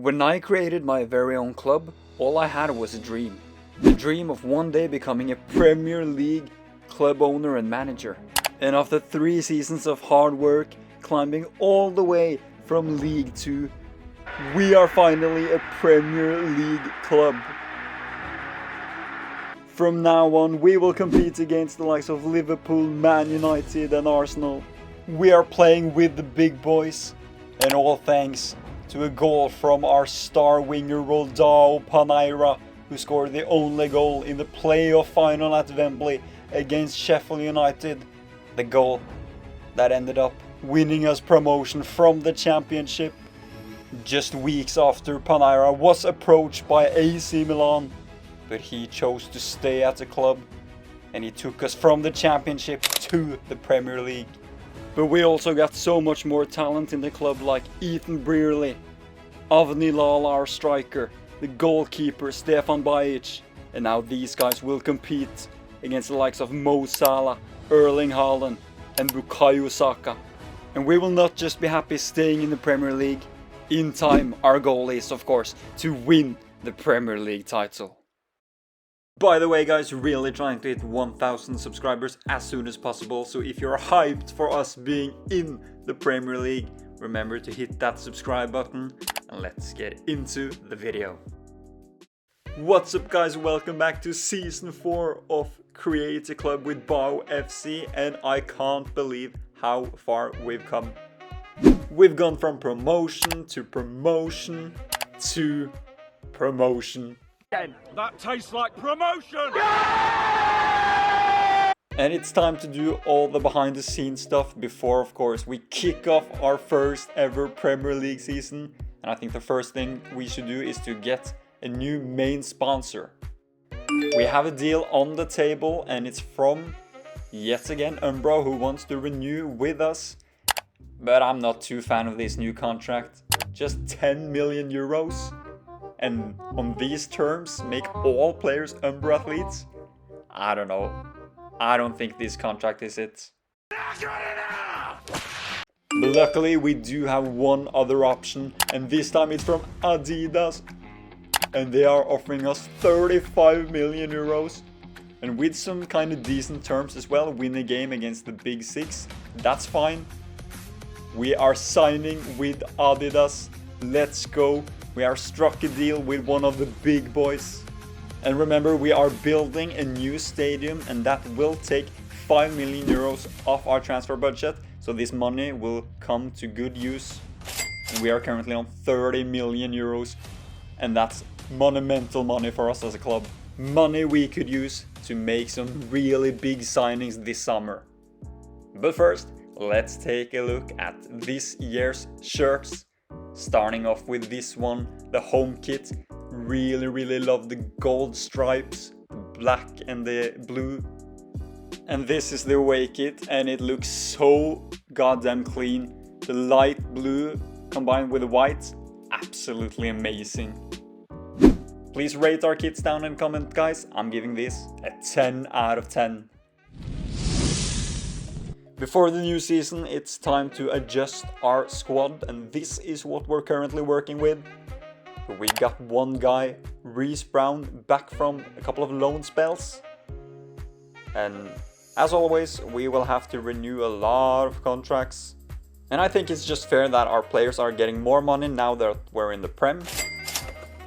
When I created my very own club, all I had was a dream. The dream of one day becoming a Premier League club owner and manager. And after 3 seasons of hard work, climbing all the way from League 2, we are finally a Premier League club. From now on, we will compete against the likes of Liverpool, Man United and Arsenal. We are playing with the big boys, and all thanks to a goal from our star winger Roldao Panaira, who scored the only goal in the playoff final at Wembley against Sheffield United. The goal that ended up winning us promotion from the Championship. Just weeks after Panaira was approached by AC Milan, but he chose to stay at the club, and he took us from the Championship to the Premier League. But we also got so much more talent in the club, like Ethan Brearley, Avni Lala, our striker, the goalkeeper Stefan Bajic, and now these guys will compete against the likes of Mo Salah, Erling Haaland and Bukayo Saka. And we will not just be happy staying in the Premier League. In time, our goal is, of course, to win the Premier League title. By the way guys, really trying to hit 1000 subscribers as soon as possible, so if you're hyped for us being in the Premier League, remember to hit that subscribe button, and let's get into the video. What's up guys, welcome back to season 4 of Create a Club with Bao FC, and I can't believe how far we've come. We've gone from promotion to promotion to promotion. That tastes like promotion! And it's time to do all the behind the scenes stuff before, of course, we kick off our first ever Premier League season. And I think the first thing we should do is to get a new main sponsor. We have a deal on the table, and it's from, yet again, Umbro, who wants to renew with us. But I'm not too fan of this new contract. Just 10 million euros. And on these terms, make all players Umbro athletes? I don't know. I don't think this contract is it. But luckily, we do have one other option, and this time it's from Adidas. And they are offering us 35 million euros. And with some kind of decent terms as well, win a game against the Big Six, that's fine. We are signing with Adidas. Let's go. We are struck a deal with one of the big boys. And remember, we are building a new stadium, and that will take 5 million euros off our transfer budget. So this money will come to good use. And we are currently on 30 million euros. And that's monumental money for us as a club. Money we could use to make some really big signings this summer. But first, let's take a look at this year's shirts. Starting off with this one, the home kit. Really love the gold stripes, the black and the blue. And this is the away kit, and it looks so goddamn clean. The light blue combined with the white, absolutely amazing. Please rate our kits down and comment guys, I'm giving this a 10 out of 10. Before the new season, it's time to adjust our squad, and this is what we're currently working with. We got one guy, Reece Brown, back from a couple of loan spells. And as always, we will have to renew a lot of contracts. And I think it's just fair that our players are getting more money now that we're in the Prem.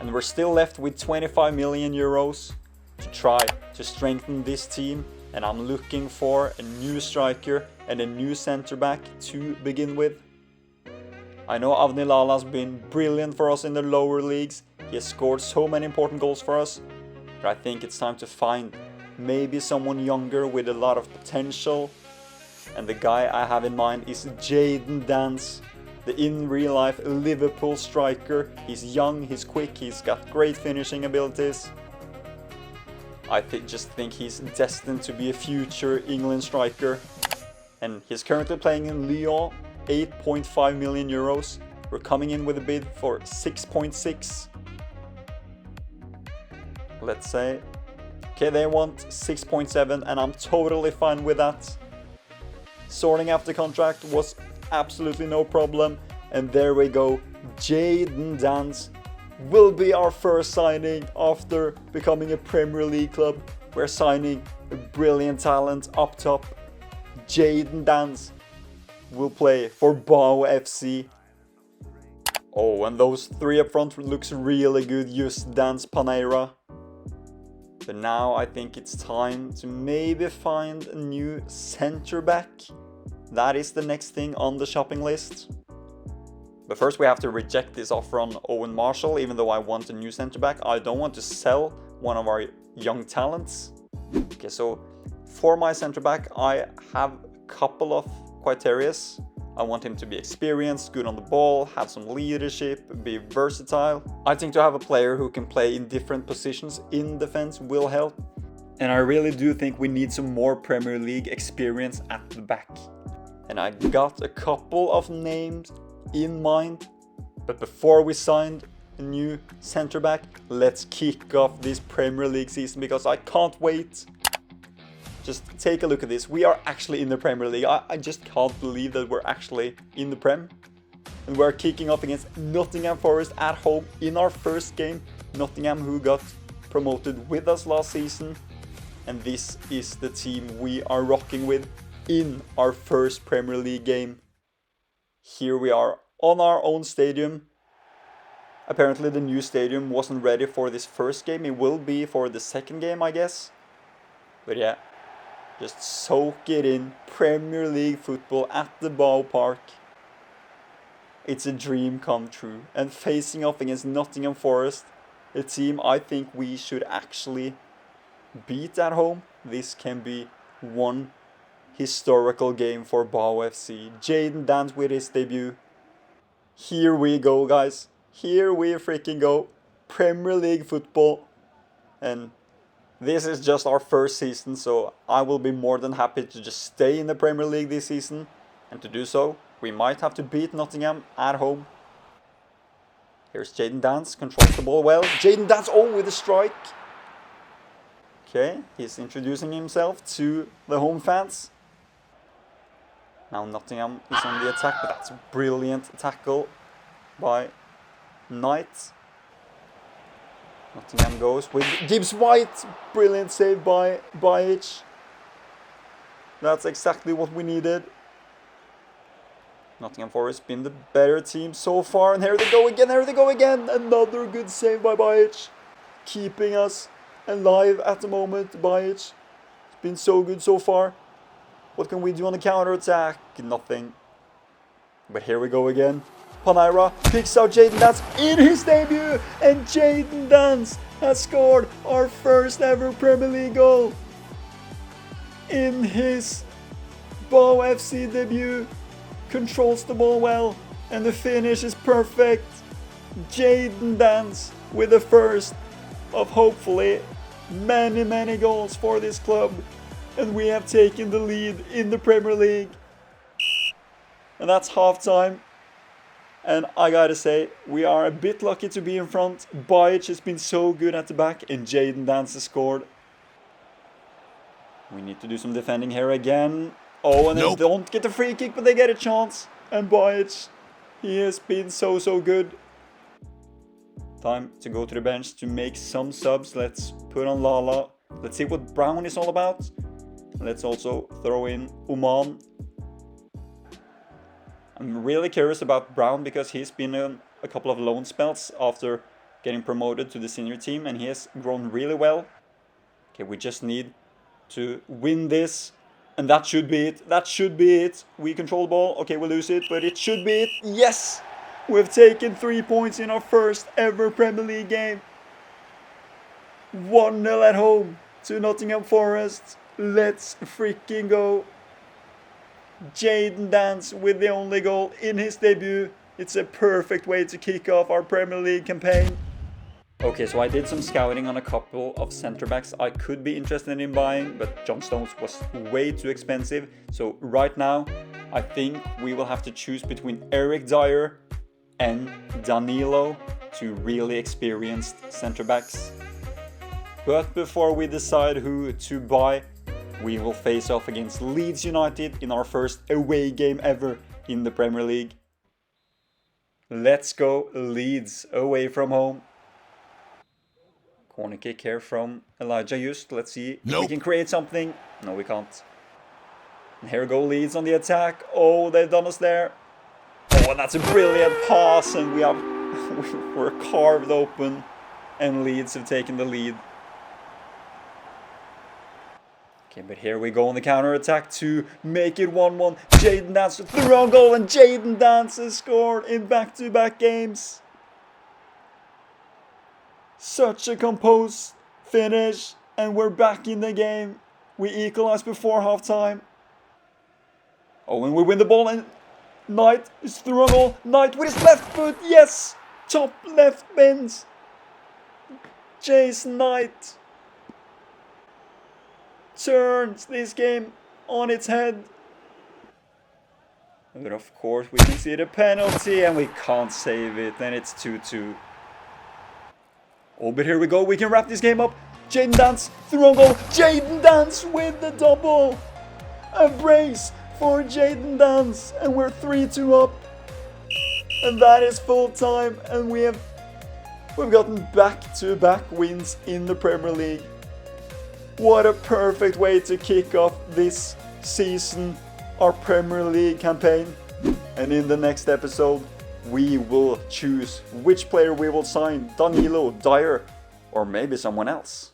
And we're still left with 25 million euros to try to strengthen this team. And I'm looking for a new striker and a new centre-back to begin with. I know Avni Lala's been brilliant for us in the lower leagues. He has scored so many important goals for us. But I think it's time to find maybe someone younger with a lot of potential. And the guy I have in mind is Jadon Dance, the in real life Liverpool striker. He's young, he's quick, he's got great finishing abilities. I just think he's destined to be a future England striker. And he's currently playing in Lyon, 8.5 million euros. We're coming in with a bid for 6.6. Let's say. Okay, they want 6.7 and I'm totally fine with that. Sorting out the contract was absolutely no problem. And there we go, Jadon Dance will be our first signing after becoming a Premier League club. We're signing a brilliant talent up top. Jayden Danns will play for Bao FC. Oh, and those three up front looks really good. Just Danns, Paneira. But now I think it's time to maybe find a new centre back. That is the next thing on the shopping list. But first we have to reject this offer on Owen Marshall. Even though I want a new centre back, I don't want to sell one of our young talents. Okay, so for my centre back, I have a couple of criteria. I want him to be experienced, good on the ball, have some leadership, be versatile. I think to have a player who can play in different positions in defense will help. And I really do think we need some more Premier League experience at the back. And I got a couple of names in mind. But before we signed a new centre back, let's kick off this Premier League season because I can't wait. Just take a look at this. We are actually in the Premier League. I just can't believe that we're actually in the Prem. And we're kicking off against Nottingham Forest at home in our first game. Nottingham, who got promoted with us last season. And this is the team we are rocking with in our first Premier League game. Here we are on our own stadium. Apparently the new stadium wasn't ready for this first game. It will be for the second game, I guess. But yeah. Just soak it in. Premier League football at the ballpark. It's a dream come true. And facing off against Nottingham Forest, a team I think we should actually beat at home. This can be one historical game for Bao FC. Jayden Danns with his debut. Here we go, guys. Here we freaking go. Premier League football. And this is just our first season, so I will be more than happy to just stay in the Premier League this season. And to do so, we might have to beat Nottingham at home. Here's Jayden Danns, controls the ball well. Jayden Danns, oh, with a strike. Okay, he's introducing himself to the home fans. Now Nottingham is on the attack, but that's a brilliant tackle by Knight. Nottingham goes with Gibbs White. Brilliant save by Bajic. That's exactly what we needed. Nottingham Forest been the better team so far. And here they go again, here they go again. Another good save by Bajic. Keeping us alive at the moment, Bajic. It's been so good so far. What can we do on the counter-attack? Nothing. But here we go again. Paneira picks out Jayden Danns in his debut, and Jayden Danns has scored our first ever Premier League goal in his Bao FC debut. Controls the ball well, and the finish is perfect. Jayden Danns with the first of hopefully many goals for this club, and we have taken the lead in the Premier League. And that's half time. And I gotta say, we are a bit lucky to be in front. Bajic has been so good at the back, and Jayden Danns has scored. We need to do some defending here again. Oh, and they don't get the free kick, but they get a chance. And Bajic, he has been so good. Time to go to the bench to make some subs. Let's put on Lala. Let's see what Brown is all about. Let's also throw in Oman. I'm really curious about Brown because he's been on a couple of loan spells after getting promoted to the senior team, and he has grown really well. Okay, we just need to win this, and that should be it. That should be it. We control the ball. Okay, we lose it, but it should be it. Yes! We've taken 3 points in our first ever Premier League game. 1-0 at home to Nottingham Forest. Let's freaking go. Jayden Danns with the only goal in his debut. It's a perfect way to kick off our Premier League campaign. Okay, so I did some scouting on a couple of centre backs I could be interested in buying, but John Stones was way too expensive. So right now, I think we will have to choose between Eric Dyer and Danilo, two really experienced centre backs. But before we decide who to buy, we will face off against Leeds United in our first away game ever in the Premier League. Let's go Leeds away from home. Corner kick here from Elijah Just. Let's see if we can create something. No, we can't. And here go Leeds on the attack. Oh, they've done us there. Oh, and that's a brilliant pass, and we're carved open, and Leeds have taken the lead. Okay, but here we go on the counter-attack to make it 1-1. Jadon Dance with the wrong goal, and Jadon Dance has scored in back-to-back games. Such a composed finish, and we're back in the game. We equalize before half-time. Oh, and we win the ball, and Knight is through a goal. Knight with his left foot, yes! Top left bins. Jason Knight turns this game on its head. But of course we can see the penalty, and we can't save it, and it's 2-2. Oh, but here we go, we can wrap this game up. Jadon Dance through a goal. Jadon Dance with the double. A brace for Jadon Dance, and we're 3-2 up, and that is full time, and we've gotten back-to-back wins in the Premier League. What a perfect way to kick off this season, our Premier League campaign. And in the next episode we will choose which player we will sign, Danilo, Dyer, or maybe someone else.